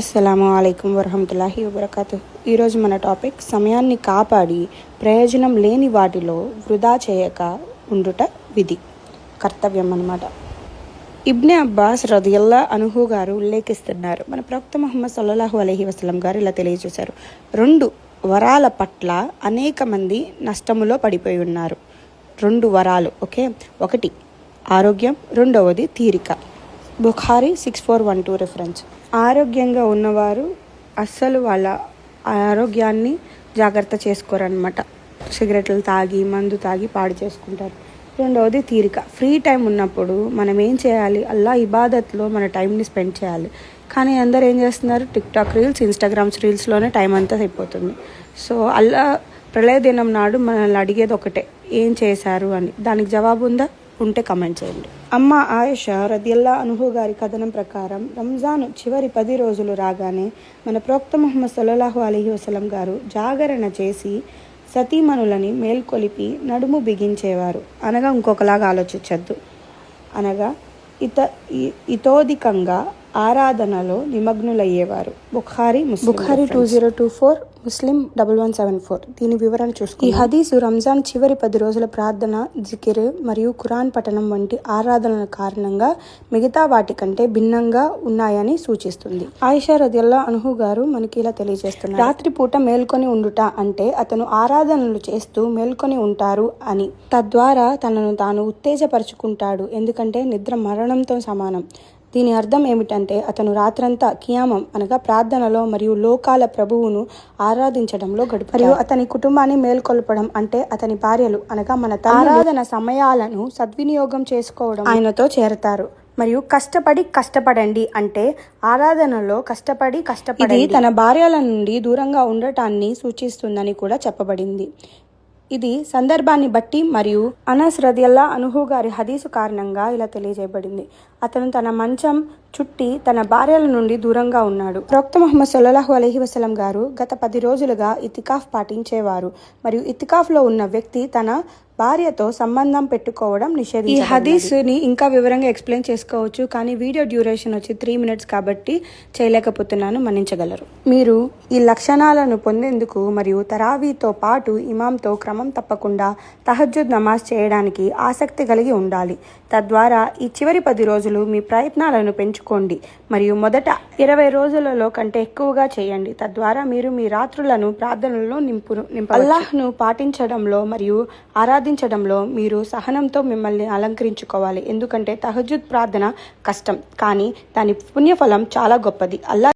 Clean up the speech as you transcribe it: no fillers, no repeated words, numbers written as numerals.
అస్సలాము అలైకుం వరహమతుల్లాహి వబరకాతు. ఈరోజు మన టాపిక్ సమయాన్ని కాపాడి ప్రయోజనం లేని వాటిలో వృధా చేయక ఉండుట విధి, కర్తవ్యం అన్నమాట. ఇబ్నే అబ్బాస్ రదియల్లా అన్హు గారు ఉల్లేఖిస్తున్నారు, మన ప్రవక్త ముహమ్మద్ సల్లల్లాహు అలైహి వసల్లం గారు ఇలా తెలియజేశారు, 2 వరాల పట్ల అనేక మంది నష్టములో పడిపోయి ఉన్నారు. 2 వరాలు, ఓకే. ఒకటి ఆరోగ్యం, రెండవది తీరిక. బుఖారీ 6412 రెఫరెన్స్. ఆరోగ్యంగా ఉన్నవారు అస్సలు వాళ్ళ ఆరోగ్యాన్ని జాగ్రత్త చేసుకోరనమాట. సిగరెట్లు తాగి మందు తాగి పాడు చేసుకుంటారు. రెండవది తీరిక. ఫ్రీ టైం ఉన్నప్పుడు మనం ఏం చేయాలి? అల్లా ఇబాదత్లో మన టైంని స్పెండ్ చేయాలి. కానీ అందరు ఏం చేస్తున్నారు? టిక్టాక్ రీల్స్, ఇన్స్టాగ్రామ్స్ రీల్స్లోనే టైం అంతా అయిపోతుంది. సో అల్లా ప్రళయ దినం నాడు మనల్ని అడిగేది ఒకటే, ఏం చేశారు అని. దానికి జవాబు ఉందా? ఉంటే కమెంట్ చేయండి. అమ్మ ఆయిషా రదియల్లా అన్హు గారి కథనం ప్రకారం రంజాన్ చివరి 10 రోజులు రాగానే మన ప్రవక్త ముహమ్మద్ సల్లల్లాహు అలైహి వసల్లం గారు జాగరణ చేసి సతీమణులని మేల్కొలిపి నడుము బిగించేవారు. అనగా ఇంకొకలాగా ఆలోచించద్దు, అనగా ఇతోధికంగా ఆరాధనలో నిమగ్నులయ్యేవారు. బుఖారీ 2024, ముస్లిం 1174. దీని వివరణ చూసుకో. ఈ హదీసు రంజాన్ చివరి 10 రోజుల ప్రార్థన, జికిర్ మరియు ఖురాన్ పఠనం వంటి ఆరాధనల కారణంగా మిగతా వాటి కంటే భిన్నంగా ఉన్నాయని సూచిస్తుంది. ఆయిషా రదియల్లా అన్హు గారు మనకి ఇలా తెలియజేస్తున్నారు, రాత్రిపూట మేల్కొని ఉండుట అంటే అతను ఆరాధనలు చేస్తూ మేల్కొని ఉంటారు అని. తద్వారా తనను తాను ఉత్తేజపరుచుకుంటాడు, ఎందుకంటే నిద్ర మరణంతో సమానం. దీని అర్థం ఏమిటంటే అతను రాత్రంతా కియామం అనగా ప్రార్థనలో మరియు లోకాల ప్రభువును ఆరాధించడంలో గడుపుతాడు. మరియు అతని కుటుంబాన్ని మేల్కొల్పడం అంటే అతని భార్యలు అనగా మన ఆరాధన సమయాలను సద్వినియోగం చేసుకోవడం ఆయనతో చేరతారు. మరియు కష్టపడండి అంటే ఆరాధనలో కష్టపడి తన భార్యల నుండి దూరంగా ఉండటాన్ని సూచిస్తుందని కూడా చెప్పబడింది. ఇది సందర్భాన్ని బట్టి మరియు అనస్ రదియల్లా అన్హు గారి హదీసు కారణంగా ఇలా తెలియజేయబడింది. అతను తన మంచం చుట్టి తన భార్యల నుండి దూరంగా ఉన్నాడు. ప్రవక్త ముహమ్మద్ సల్లల్లాహు అలైహి వసల్లం గారు గత 10 రోజులుగా ఇతికాఫ్ పాటించేవారు మరియు ఇతికాఫ్లో ఉన్న వ్యక్తి తన భార్యతో సంబంధం పెట్టుకోవడం నిషేధించబడింది. ఈ హదీస్ని ఇంకా వివరంగా ఎక్స్ప్లెయిన్ చేసుకోవచ్చు, కానీ వీడియో డ్యూరేషన్ వచ్చి 3 minutes కాబట్టి చేయలేకపోతున్నాను, మన్నించగలరు. మీరు ఈ లక్షణాలను పొందేందుకు మరియు తరావీతో పాటు ఇమాంతో క్రమం తప్పకుండా తహజ్జుద్ నమాజ్ చేయడానికి ఆసక్తి కలిగి ఉండాలి. తద్వారా ఈ చివరి 10 రోజులు మీ ప్రయత్నాలను పెంచుకోండి మరియు మొదట 20 రోజులలో కంటే ఎక్కువగా చేయండి. తద్వారా మీరు మీ రాత్రులను ప్రార్థనలో నింపవచ్చు. అల్లాహ్ను పాటించడంలో మరియు ఆరాధించడంలో మీరు సహనంతో మిమ్మల్ని అలంకరించుకోవాలి, ఎందుకంటే తహజ్జుద్ ప్రార్థన కష్టం, కానీ దాని పుణ్యఫలం చాలా గొప్పది. అల్లాహ్